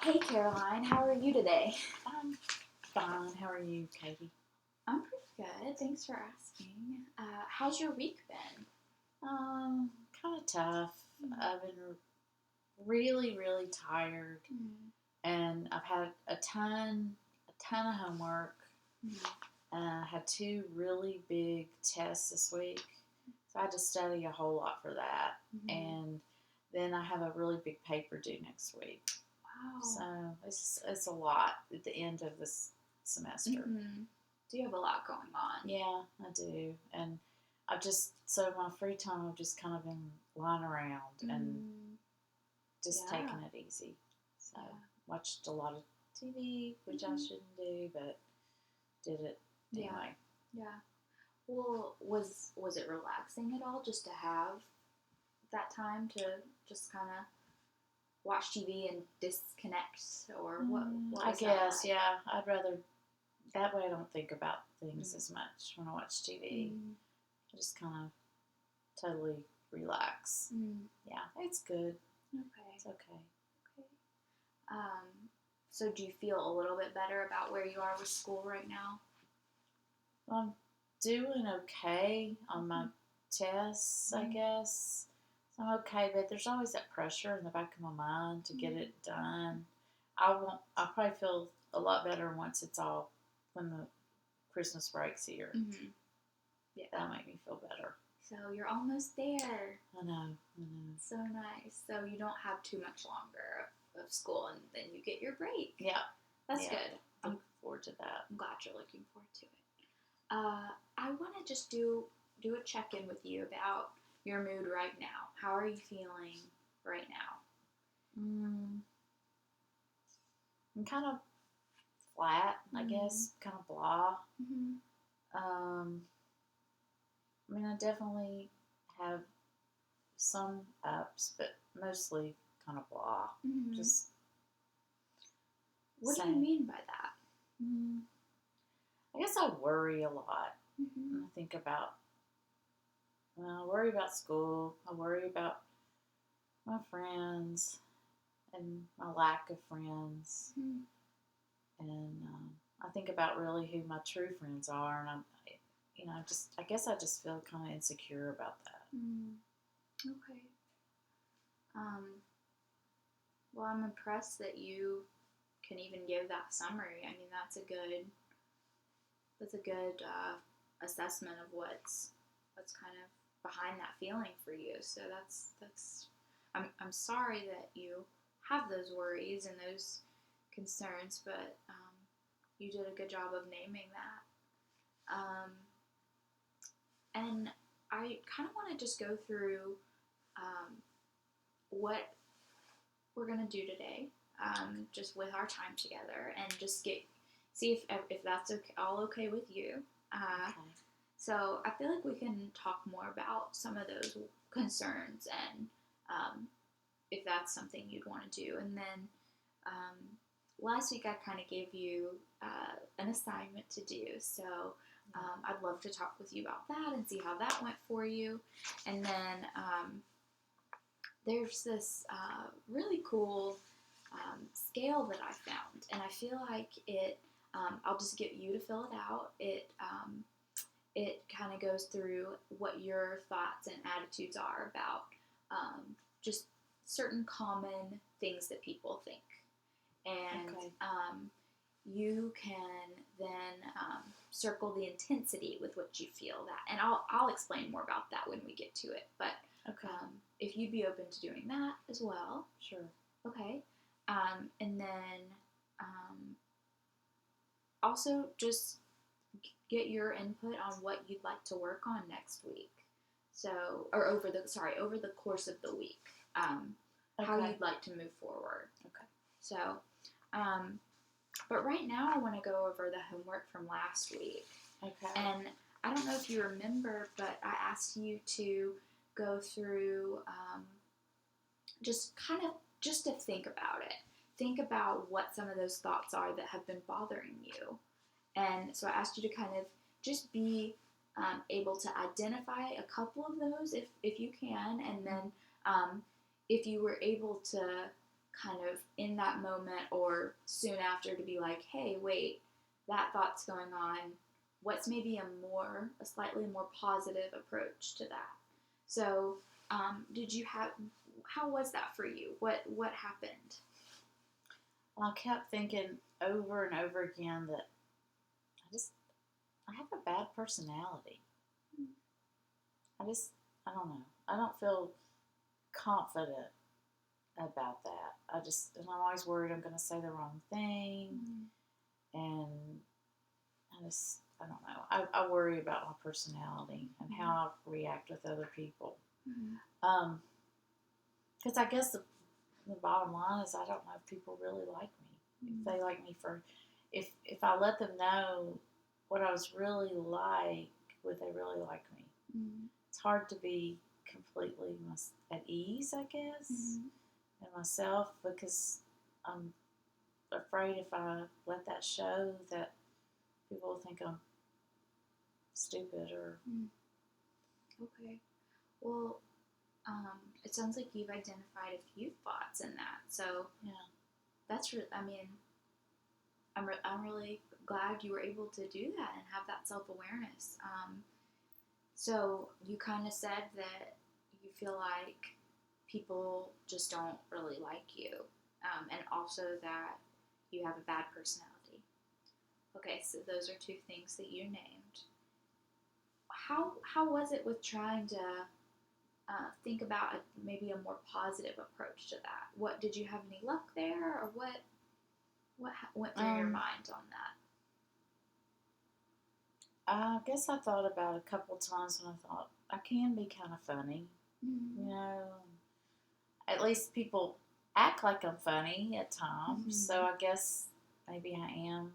Hey Caroline, how are you today? I'm fine. How are you, Katie? I'm pretty good. Thanks for asking. How's your week been? Kind of tough. I've been really, really tired, and I've had a ton of homework. I had two really big tests this week, so I had to study a whole lot for that. And then I have a really big paper due next week. Wow. So it's a lot at the end of this semester. Do you have a lot going on? Yeah, I do. And my free time, I've just kind of been lying around and just taking it easy. So, watched a lot of TV, which I shouldn't do, but did it anyway. Yeah. Well, was it relaxing at all just to have that time to just kind of watch TV and disconnect, or what I was guess, that like? yeah. I'd rather, that way I don't think about things as much when I watch TV. I just kind of totally relax. Yeah, it's good. Okay. It's okay. So do you feel a little bit better about where you are with school right now? Well, I'm doing okay on my tests, I guess. So I'm okay, but there's always that pressure in the back of my mind to get it done. I'll probably feel a lot better when the Christmas break's here. Yeah. That'll make me feel better. So you're almost there. I know. So nice. So you don't have too much longer of school, and then you get your break. Yeah. That's good. I'm looking forward to that. I'm glad you're looking forward to it. I want to just do a check-in with you about your mood right now. How are you feeling right now? I'm kind of flat, I guess, kind of blah. I mean, I definitely have some ups, but mostly kind of blah. Just what do you mean by that? I guess I worry a lot. I think about, I worry about school. I worry about my friends and my lack of friends. And I think about really who my true friends are, and I guess I just feel kind of insecure about that. Okay. Well, I'm impressed that you can even give that summary. I mean, that's a good assessment of what's kind of behind that feeling for you. So I'm sorry that you have those worries and those concerns, but you did a good job of naming that. And I kind of want to just go through what we're going to do today, just with our time together, and just see if that's all okay with you. Okay. So I feel like we can talk more about some of those concerns, and if that's something you'd want to do. And then last week I kind of gave you an assignment to do, so I'd love to talk with you about that and see how that went for you. And then there's this really cool scale that I found, and I feel like it, I'll just get you to fill it out. It kind of goes through what your thoughts and attitudes are about just certain common things that people think. And you can then circle the intensity with which you feel that. And I'll explain more about that when we get to it. But if you'd be open to doing that as well. Sure. Okay. And then also just get your input on what you'd like to work on next week. So, or over the course of the week. How you'd like to move forward. Okay. So, but right now I want to go over the homework from last week. Okay. And I don't know if you remember, but I asked you to go through just to think about it. Think about what some of those thoughts are that have been bothering you. And so I asked you to kind of just be able to identify a couple of those if you can, and then if you were able to kind of in that moment or soon after to be like, hey, wait, that thought's going on. What's maybe a slightly more positive approach to that? So, how was that for you? What happened? Well, I kept thinking over and over again that I have a bad personality. I don't know. I don't feel confident about that. And I'm always worried I'm going to say the wrong thing. And I don't know. I worry about my personality and how I react with other people. Because I guess the bottom line is I don't know if people really like me. If they like me if I let them know what I was really like, would they really like me? It's hard to be completely at ease, I guess, in myself, because I'm afraid if I let that show that people will think I'm stupid or... Okay. Well, it sounds like you've identified a few thoughts in that. So yeah, that's I'm really glad you were able to do that and have that self-awareness. So you kind of said that you feel like people just don't really like you, and also that you have a bad personality. Okay, so those are two things that you named. How was it with trying to think about maybe a more positive approach to that? What did you have any luck there, or what went through your mind on that? I guess I thought about a couple times when I thought I can be kind of funny, you know. At least people act like I'm funny at times, so I guess maybe I am.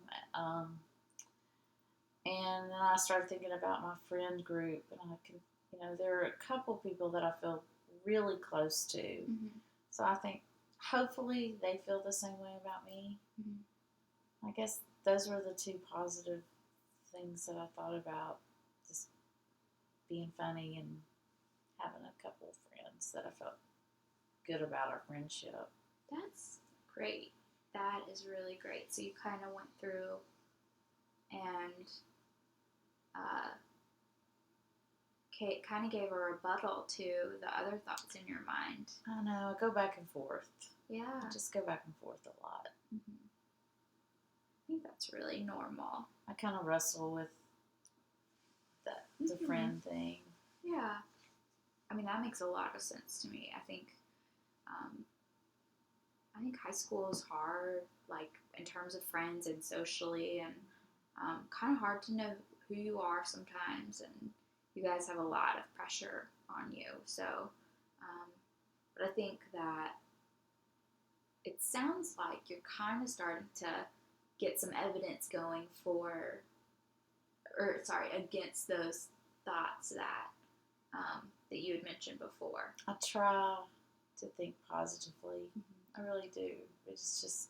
And then I started thinking about my friend group, and there are a couple people that I feel really close to. So I think hopefully they feel the same way about me. I guess those were the two positive things that I thought about, just being funny and having a couple of friends that I felt good about our friendship. That's great. That is really great. So you kind of went through and kind of gave a rebuttal to the other thoughts in your mind. I know. I go back and forth. Yeah. I just go back and forth a lot. I think that's really normal. I kind of wrestle with the friend thing. Yeah. I mean, that makes a lot of sense to me. I think high school is hard, like in terms of friends and socially, and kind of hard to know who you are sometimes, and you guys have a lot of pressure on you. So, but I think that it sounds like you're kind of starting to get some evidence going against those thoughts that that you had mentioned before. I try to think positively. I really do. It's just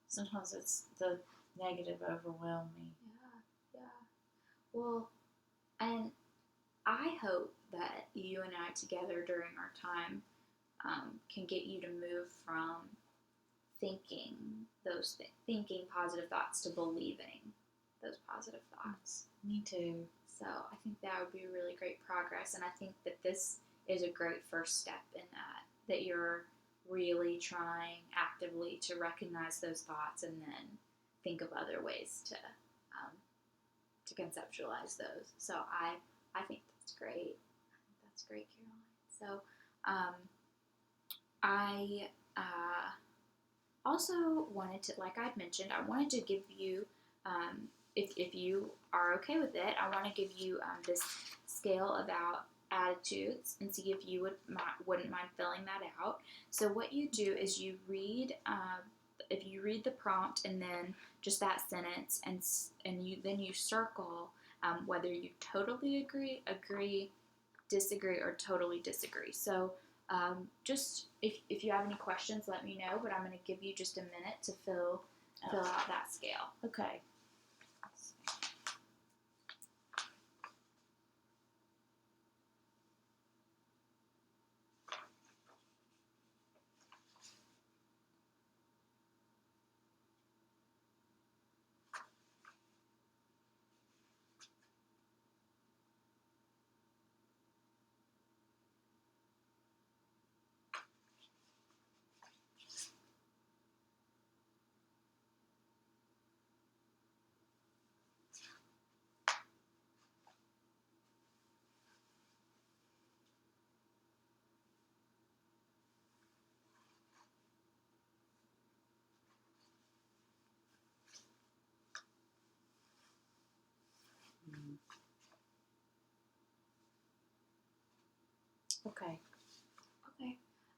sometimes it's the negative overwhelm me. Yeah. Well, and I hope that you and I together during our time can get you to move from thinking positive thoughts to believing those positive thoughts. Me too. So I think that would be really great progress, and I think that this is a great first step in that you're really trying actively to recognize those thoughts and then think of other ways to conceptualize those. So I think that's great. That's great, Caroline. So I also wanted to, like I'd mentioned, I wanted to give you, if you are okay with it, I want to give you this scale about attitudes and see if you wouldn't mind filling that out. So what you do is you read, if you read the prompt and then just that sentence, and you circle whether you totally agree, disagree, or totally disagree. So just if you have any questions, let me know. But I'm going to give you just a minute to fill out that scale. Okay.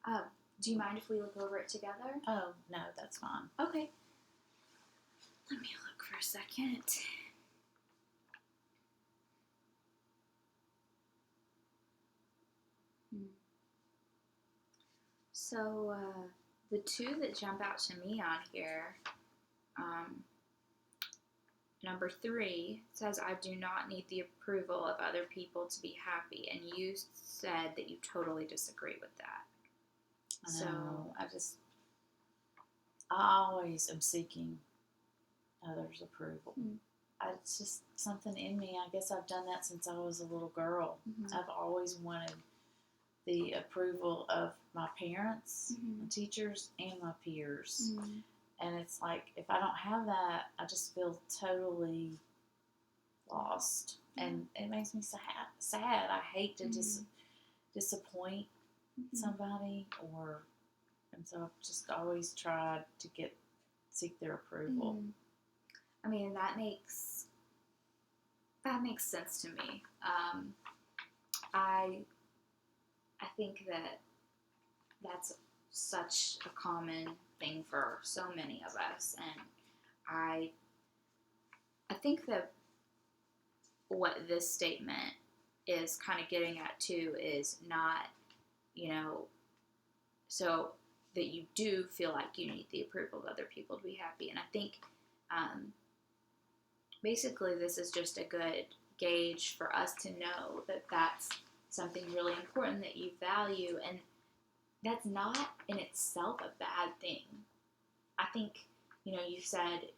Do you mind if we look over it together? Oh, no, that's fine. Okay. Let me look for a second. So, the two that jump out to me on here, number 3 says, I do not need the approval of other people to be happy. And you said that you totally disagree with that. I know. I always am seeking others' approval. It's just something in me. I guess I've done that since I was a little girl. I've always wanted the approval of my parents, my teachers, and my peers. And it's like, if I don't have that, I just feel totally lost. And it makes me sad. I hate to disappoint somebody, and so I've just always tried to seek their approval. I mean, that makes sense to me. I think that's such a common thing for so many of us, and I think that what this statement is kind of getting at too is not, so that you do feel like you need the approval of other people to be happy. And I think basically this is just a good gauge for us to know that that's something really important that you value, and that's not in itself a bad thing. I think, you said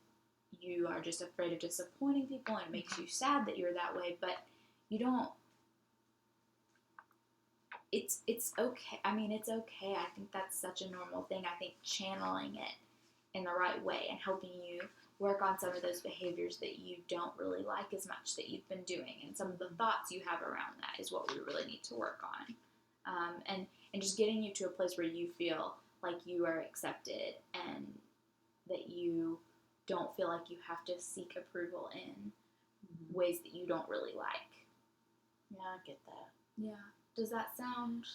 you are just afraid of disappointing people, and it makes you sad that you're that way, but you don't, it's okay. I mean, it's okay. I think that's such a normal thing. I think channeling it in the right way and helping you work on some of those behaviors that you don't really like as much that you've been doing, and some of the thoughts you have around that is what we really need to work on. And just getting you to a place where you feel like you are accepted and that you don't feel like you have to seek approval in ways that you don't really like. Yeah, I get that. Yeah. Does that sound...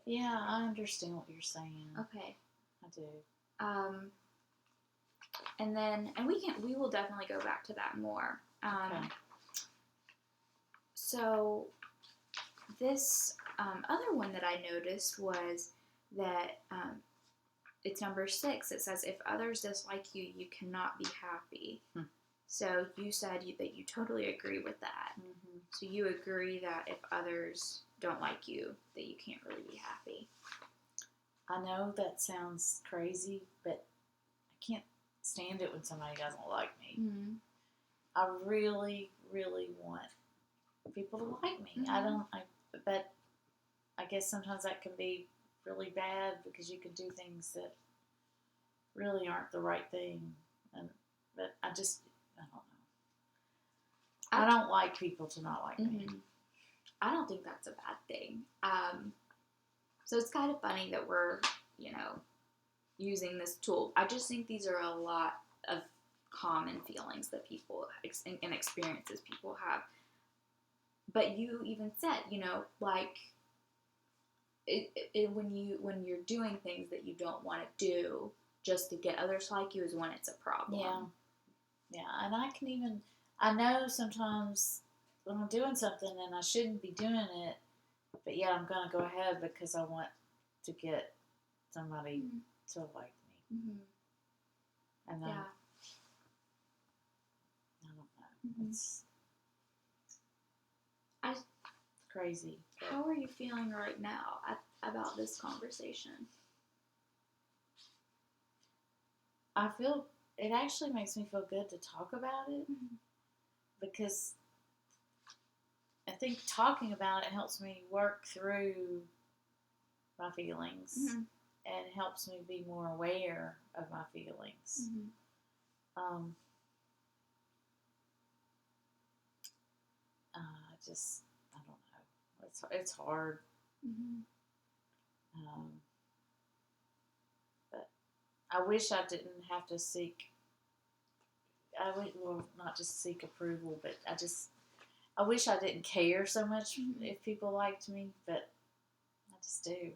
Yeah, I understand what you're saying. Okay. I do. And we will definitely go back to that more. Okay. So this other one that I noticed was that it's number 6. It says, if others dislike you, you cannot be happy. So you said that you totally agree with that. So you agree that if others don't like you, that you can't really be happy. I know that sounds crazy, but I can't stand it when somebody doesn't like me. I really, really want people to like me. But I guess sometimes that can be really bad because you can do things that really aren't the right thing. But I don't know. I don't like people to not like me. I don't think that's a bad thing. So it's kind of funny that we're, using this tool. I just think these are a lot of common feelings that people and experiences people have. But you even said, when you're doing things that you don't want to do just to get others to like you is when it's a problem. Yeah, and I know sometimes when I'm doing something and I shouldn't be doing it, but yeah, I'm going to go ahead because I want to get somebody to like me. And I don't know. It's crazy. How are you feeling right now about this conversation? I feel it actually makes me feel good to talk about it because I think talking about it helps me work through my feelings and helps me be more aware of my feelings. I don't know. It's hard. But I wish I didn't have to seek. Not just seek approval, but I wish I didn't care so much if people liked me, but I just do.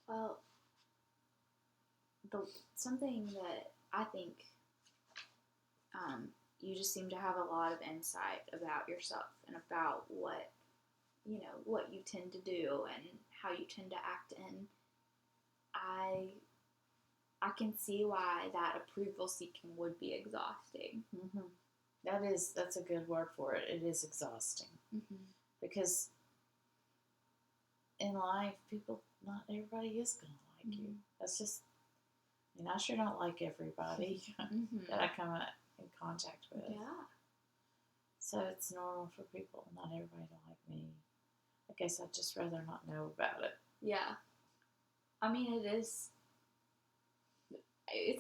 Well, something that I think you just seem to have a lot of insight about yourself and about what you tend to do and how you tend to act in. I can see why that approval seeking would be exhausting. Mm-hmm. That's a good word for it. It is exhausting because in life, not everybody is going to like you. That's just, I sure don't like everybody that I come in contact with. Yeah. So it's normal for people, not everybody to like me. I guess I'd just rather not know about it. Yeah. I mean, it's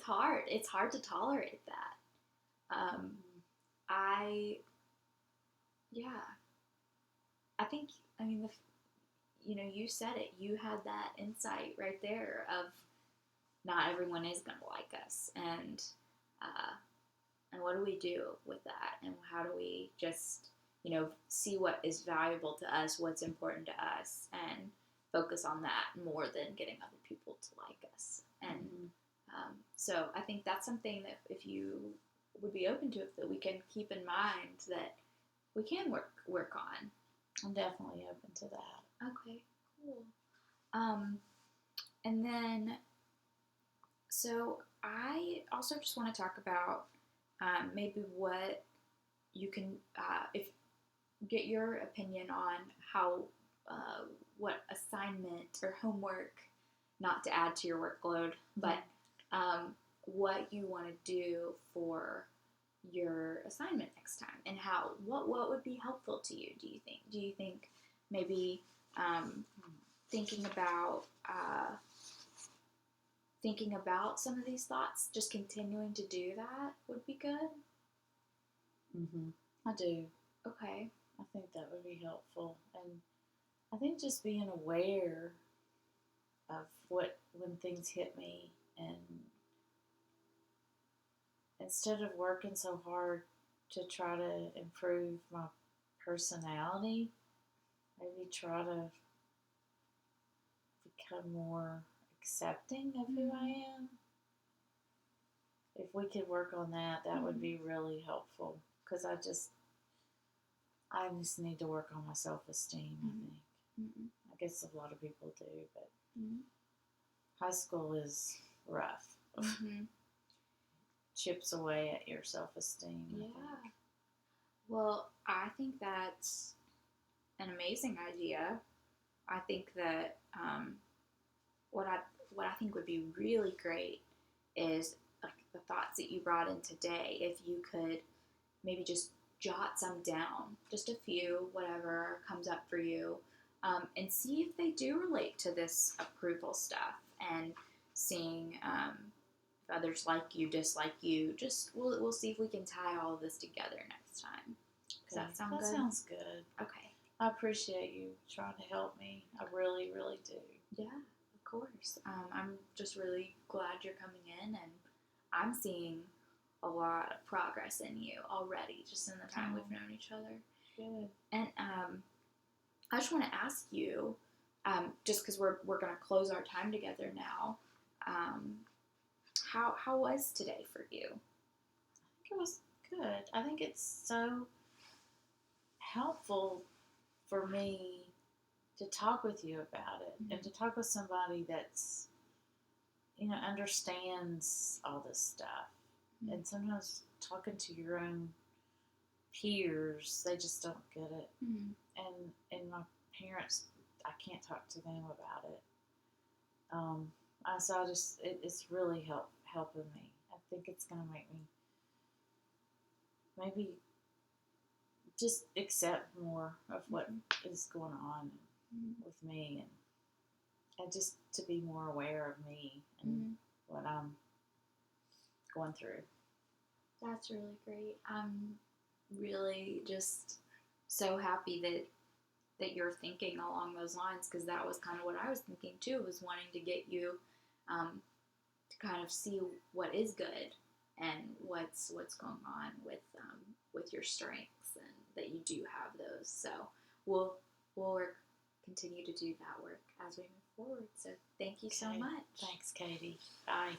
hard. It's hard to tolerate that. I think, you said it. You had that insight right there of not everyone is going to like us. And what do we do with that? And how do we just, see what is valuable to us, what's important to us, and focus on that more than getting other people to like us. And so I think that's something that if you would be open to it, that we can keep in mind that we can work on. I'm definitely open to that. Okay, cool. And then, so I also just want to talk about maybe what you can, get your opinion on how, what assignment or homework, not to add to your workload, but what you want to do for your assignment next time, and what would be helpful to you, do you think maybe thinking about some of these thoughts, just continuing to do that would be good? I do. Okay. I think that would be helpful, and I think just being aware of when things hit me, and instead of working so hard to try to improve my personality, maybe try to become more accepting of who I am. If we could work on that, that would be really helpful, because I just need to work on my self-esteem, I think. I guess a lot of people do, but high school is rough. Chips away at your self-esteem. Yeah. Well, I think that's an amazing idea. I think that what I think would be really great is like the thoughts that you brought in today. If you could maybe just jot some down, just a few, whatever comes up for you, and see if they do relate to this approval stuff, and seeing if others like you, dislike you. Just we'll see if we can tie all of this together next time. Does that sound good? That sounds good. Okay. I appreciate you trying to help me. I really, really do. Yeah, of course. I'm just really glad you're coming in, and I'm seeing a lot of progress in you already, just in the time we've known each other. Good. And I just want to ask you, just because we're going to close our time together now, how was today for you? I think it was good. I think it's so helpful for me to talk with you about it, and to talk with somebody that's, understands all this stuff. And sometimes talking to your own peers, they just don't get it. And my parents, I can't talk to them about it. So it's really helping me. I think it's going to make me maybe just accept more of what is going on with me, and just to be more aware of me and what I'm going through. That's really great. I'm really just so happy that you're thinking along those lines, because that was kind of what I was thinking too, was wanting to get you to kind of see what is good and what's going on with your strengths, and that you do have those. So we'll work continue to do that work as we move forward. So thank you so Okay. much. Thanks, Katie. Bye.